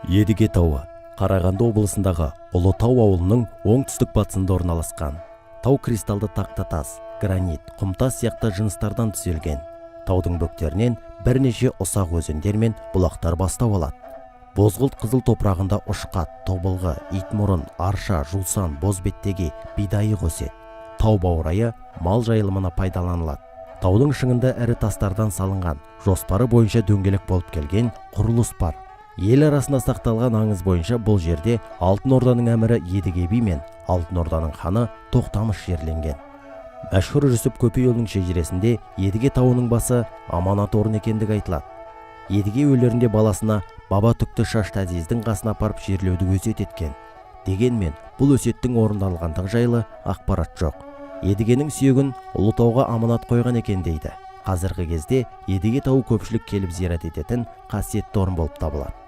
Едіге тауы Қарағанды облысындағы Ұлытау ауылының оңтүстік батысында орналасқан. Тау кристалды тақтатас, гранит, құмтас сияқты жыныстардан түзелген. Таудың бөктерінен бірнеше ұсақ өзендер мен бұлақтар бастау алады. Бозғылт қызыл топырағында ұшқат, тобылғы, итмұрын, арша, жусан, бозбеттеге, бидайы өседі. Тау баурайы мал жайылымына пайдаланылады. Таудың шыңында ірі тастардан салынған, жоспары бойынша дөңгелек болып келген құрылыс бар. Ел арасында сақталған аңыз бойынша бұл жерде Алтын Орданың әмірі Едіге би мен Алтын Орданың ханы Тоқтамыс жерленген. Мәшһүр Жүсіп Көпейұлының шежіресінде Едіге тауының басы аманат орын екендігі айтылады. Едіге өлерінде баласына баба түкті шашты Әзиздің қасына апарып жерлеуді өсиет еткен. Дегенмен бұл өсиеттің орындалғандығы жайлы ақпарат жоқ. Едігенің сүйегін Ұлытауға аманат қойған екен дейді. Қазіргі кезде Едіге тауы көпшілік келіп зиярат ететін қасиетті орын болып табылады.